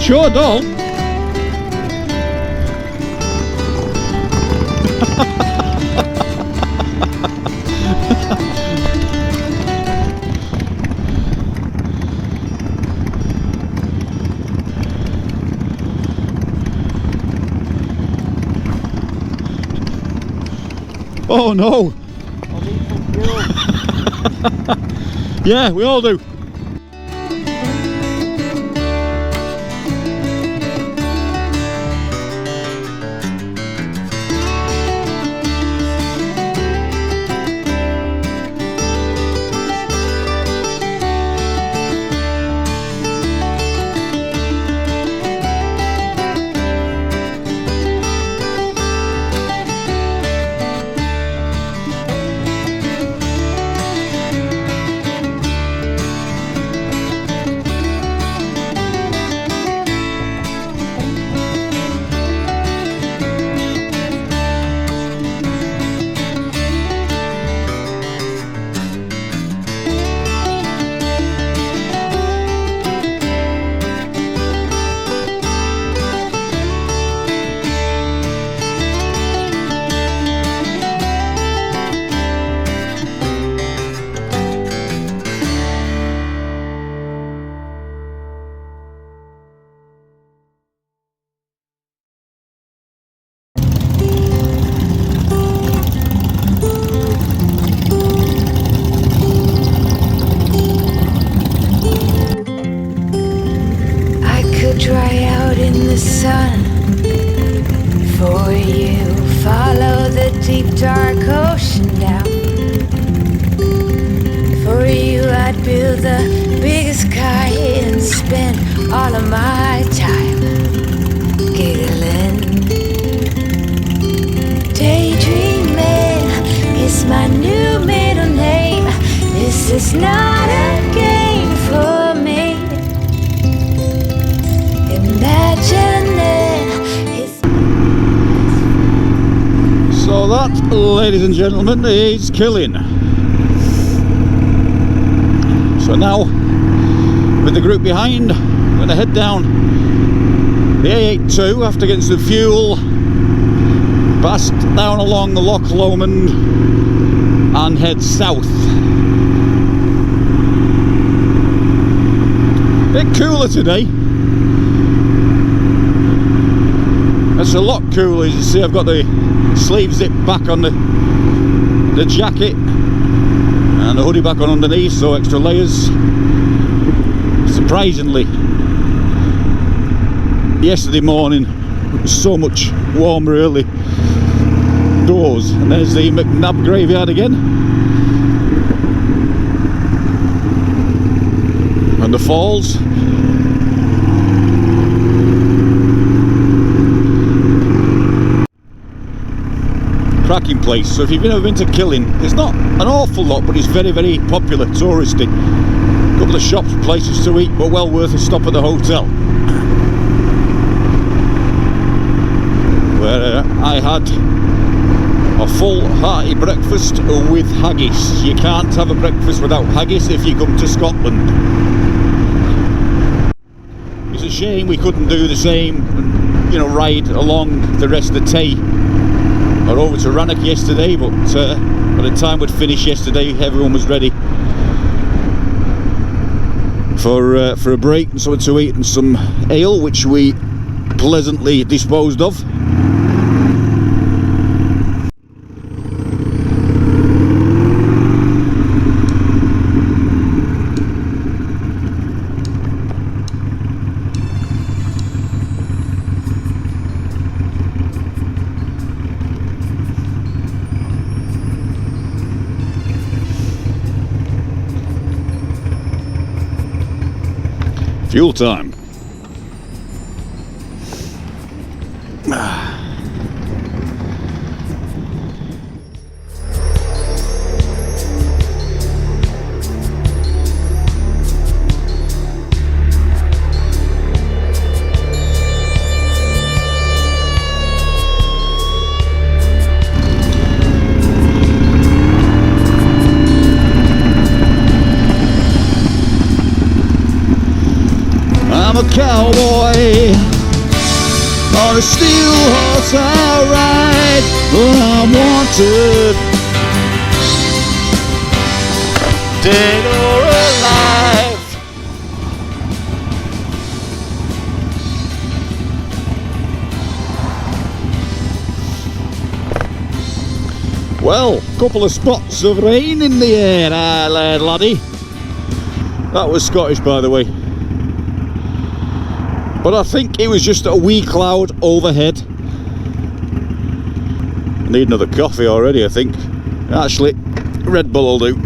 Sure don't. Oh no! I need some fuel. Yeah, we all do. Dry out in the sun for you. Follow the deep dark ocean down. For you I'd build the biggest kite and spend all of my time giggling. Daydreaming is my new middle name. This is not a game for me. So that, ladies and gentlemen, is Killing. So now, with the group behind, I'm going to head down the A82 after getting some fuel, past down along the Loch Lomond and head south. Bit cooler today. It's a lot cooler, as you see. I've got the sleeve zip back on the jacket and the hoodie back on underneath, so extra layers. Surprisingly, yesterday morning it was so much warmer early doors. And there's the McNab graveyard again, and the falls. Cracking place. So if you've ever been to Killing, it's not an awful lot, but it's very, very popular, touristy. A couple of shops, places to eat, but well worth a stop at the hotel, where I had a full hearty breakfast with haggis. You can't have a breakfast without haggis if you come to Scotland. It's a shame we couldn't do the same, you know, ride along the rest of the Tay or over to Rannoch yesterday, but by the time we'd finished yesterday, everyone was ready for a break and something to eat and some ale, which we pleasantly disposed of. Fuel time. I'm a cowboy on a steel horse I ride when I'm wanted, dead or alive. Well, couple of spots of rain in the air, laddie. That was Scottish, by the way. But I think it was just a wee cloud overhead. I need another coffee already, I think. Actually, Red Bull will do. A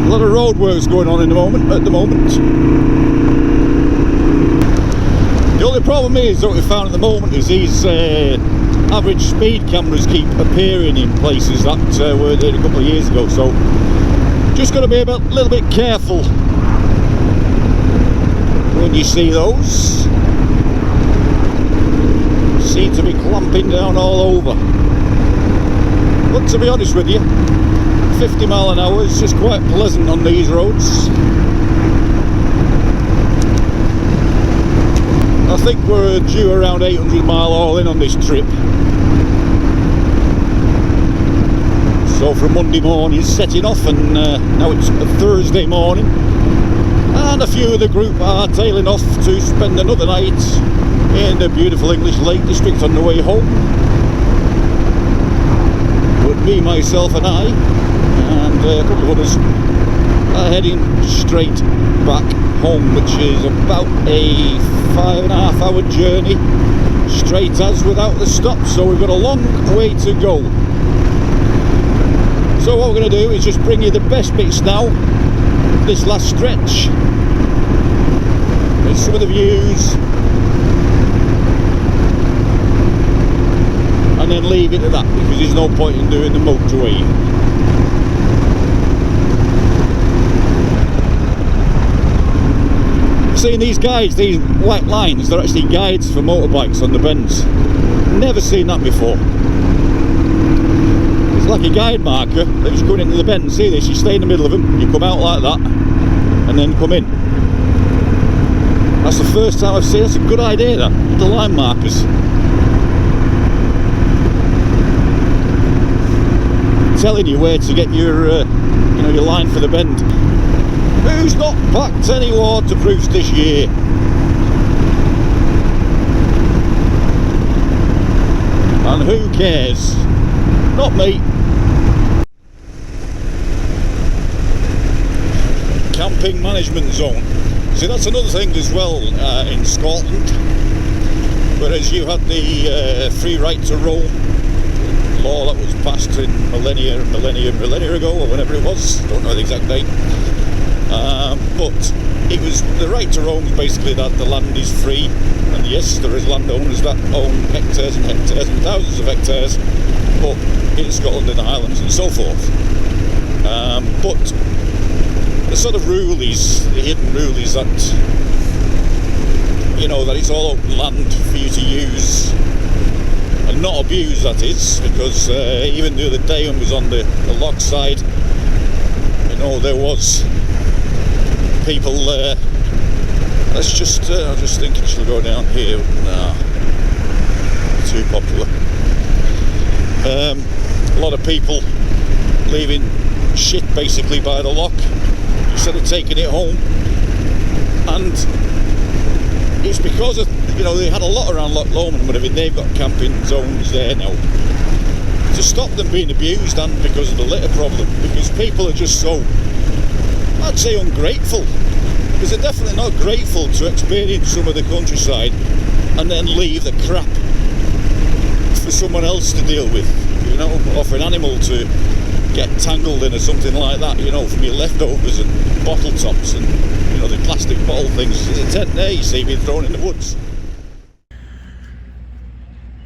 lot of roadworks going on at the moment. The only problem is that we found at the moment is these average speed cameras keep appearing in places that were there a couple of years ago, so just got to be a little bit careful when you see those. Seem to be clamping down all over. But to be honest with you, 50 mile an hour is just quite pleasant on these roads. I think we're due around 800 mile all in on this trip. So from Monday morning setting off, and now it's a Thursday morning, and a few of the group are tailing off to spend another night in the beautiful English Lake District on the way home. But me, myself and I, and a couple of others are heading straight back home, which is about a 5.5 hour journey, straight as without the stop, so we've got a long way to go. So what we're going to do is just bring you the best bits now, this last stretch, and some of the views, and then leave it at that, because there's no point in doing the motorway. Seeing these guides, these white lines, they're actually guides for motorbikes on the bends. Never seen that before. It's like a guide marker. They're just going into the bend. See this? You stay in the middle of them, you come out like that, and then come in. That's the first time I've seen. That's a good idea, that. The line markers. Telling you where to get your, your line for the bend. Who's not packed any waterproofs this year? And who cares? Not me. Camping management zone. See, that's another thing as well in Scotland. Whereas you had the free right to roam law that was passed in millennia ago, or whenever it was, don't know the exact date. But it was the right to roam, basically that the land is free, and yes, there is landowners that own hectares and hectares and thousands of hectares, but in Scotland and the Highlands and so forth. But the sort of rule is, the hidden rule is that, that it's all open land for you to use and not abuse, that is, because even the other day when I was on the loch side, there was people there. I'm just thinking she'll go down here. Nah, too popular. A lot of people leaving shit basically by the loch instead of taking it home, and it's because of, they had a lot around Loch Lomond and whatever. They've got camping zones there now to stop them being abused, and because of the litter problem, because people are just so, I'd say, ungrateful, because they're definitely not grateful to experience some of the countryside and then leave the crap for someone else to deal with, or for an animal to get tangled in or something like that, from your leftovers and bottle tops and, the plastic bottle things. There's a tent there, you see, being thrown in the woods.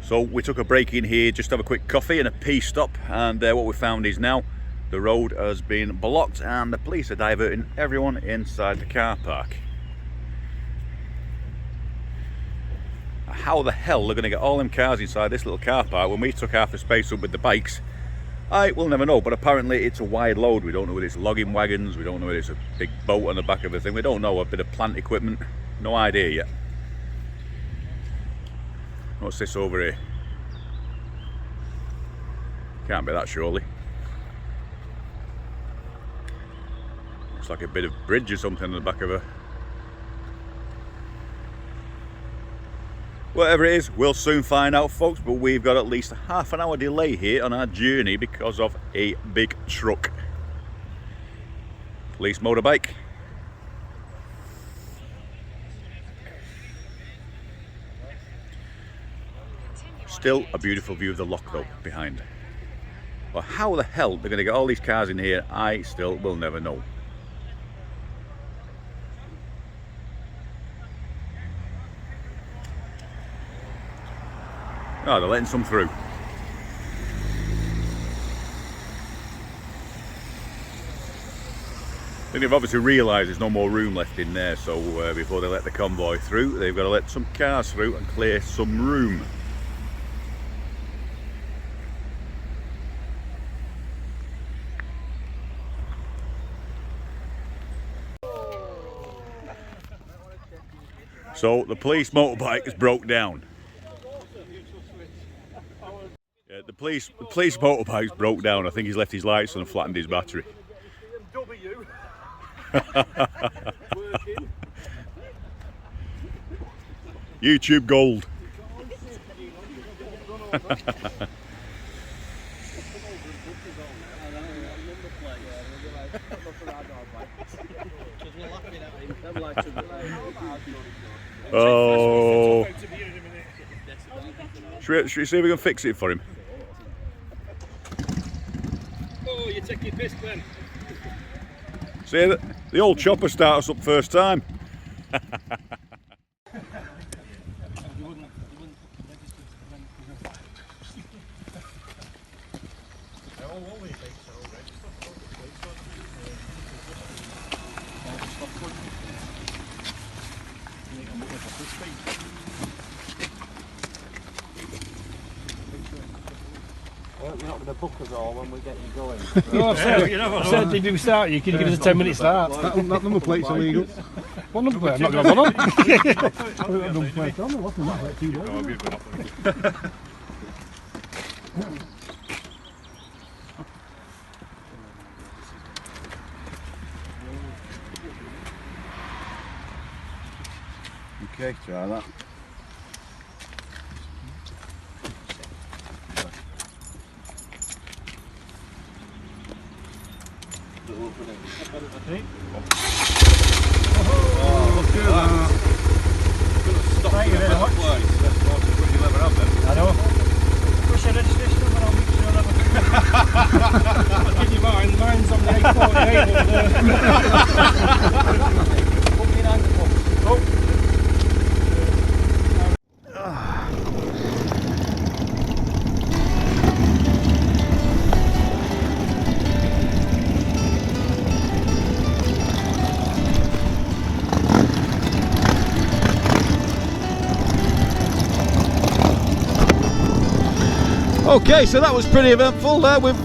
So we took a break in here just to have a quick coffee and a pee stop, and what we found is now the road has been blocked and the police are diverting everyone inside the car park. How the hell they're going to get all them cars inside this little car park when we took half the space up with the bikes We'll never know, but apparently it's a wide load. We don't know whether it's logging wagons, we don't know whether it's a big boat on the back of the thing, we don't know, a bit of plant equipment, no idea yet. What's this over here? Can't be that surely. Looks like a bit of bridge or something on the back of a... Whatever it is, we'll soon find out, folks, but we've got at least a half an hour delay here on our journey because of a big truck. Police motorbike. Still a beautiful view of the loch though, behind. Well, how the hell they're going to get all these cars in here, I still will never know. Oh, they're letting some through. I think they've obviously realised there's no more room left in there, so before they let the convoy through, they've got to let some cars through and clear some room. So the police motorbike is broke down. Yeah, the police motorbike's broke down. I think he's left his lights on and flattened his battery. YouTube gold. Oh. Should we see if we can fix it for him? Oh, you're taking piss, Glenn. See, the old chopper starts up first time. You're not going to book us all when we get you going. No, I've said if you start, you can give us a 10-minute start. That number plate's illegal. What number plate? I'm not going to run on. Number plate on there, what's the matter? Too low. Okay, try that. Oh, look at that. Thank you very much. I know. Push your registration number, I'll make sure that I'll give you mine. Mine's on the 848 over there. Put me in hand. Oh. Okay, so that was pretty eventful there. We've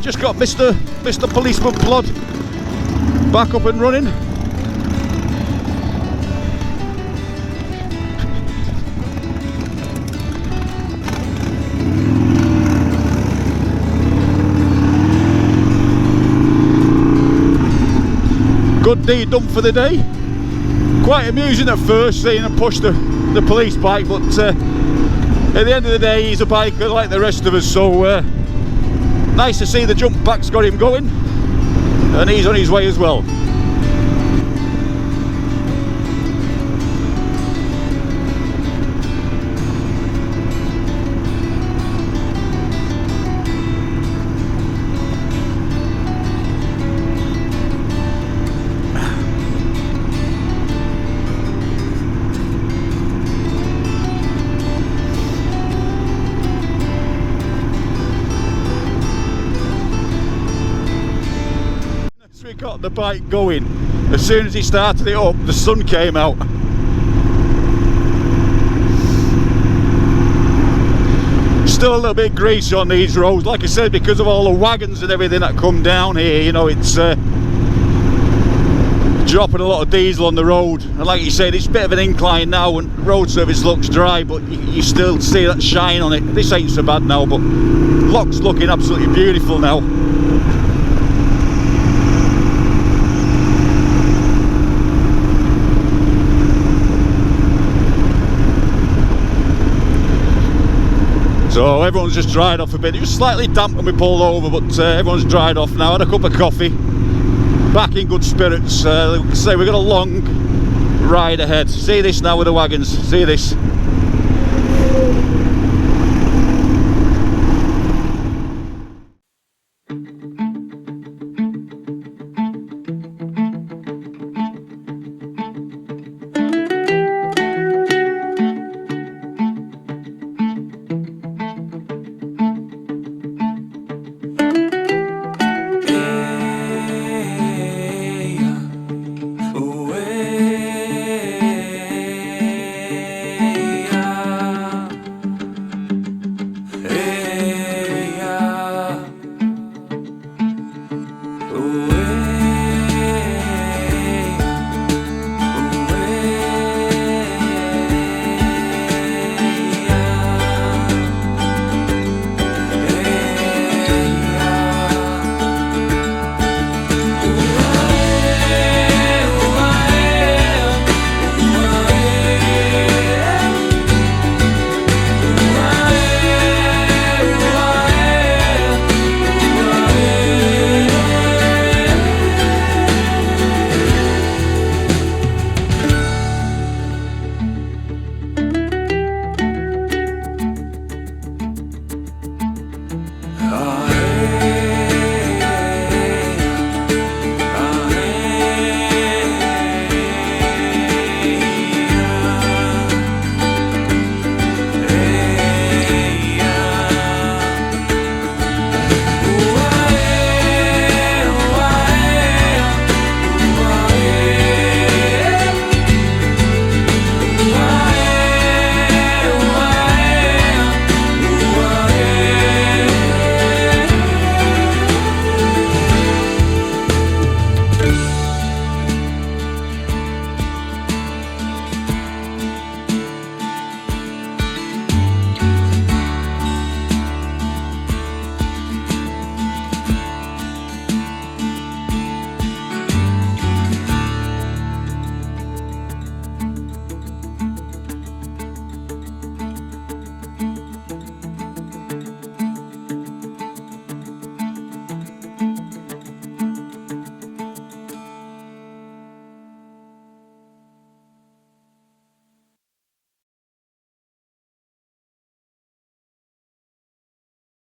just got Mr. Policeman Plod back up and running. Good deed done for the day. Quite amusing at first seeing him push the police bike, but at the end of the day, he's a biker like the rest of us, so nice to see the jump pack's got him going, and he's on his way as well. We got the bike going. As soon as he started it up, the sun came out. still a little bit greasy on these roads, like I said, because of all the wagons and everything that come down here. You know, it's dropping a lot of diesel on the road, and like you said, it's a bit of an incline now and road surface looks dry, but you still see that shine on it. This ain't so bad now, but Loch's looking absolutely beautiful now. So everyone's just dried off a bit. It was slightly damp when we pulled over, but everyone's dried off now. Had a cup of coffee, back in good spirits. Like I say, we've got a long ride ahead. See this now with the wagons, see this.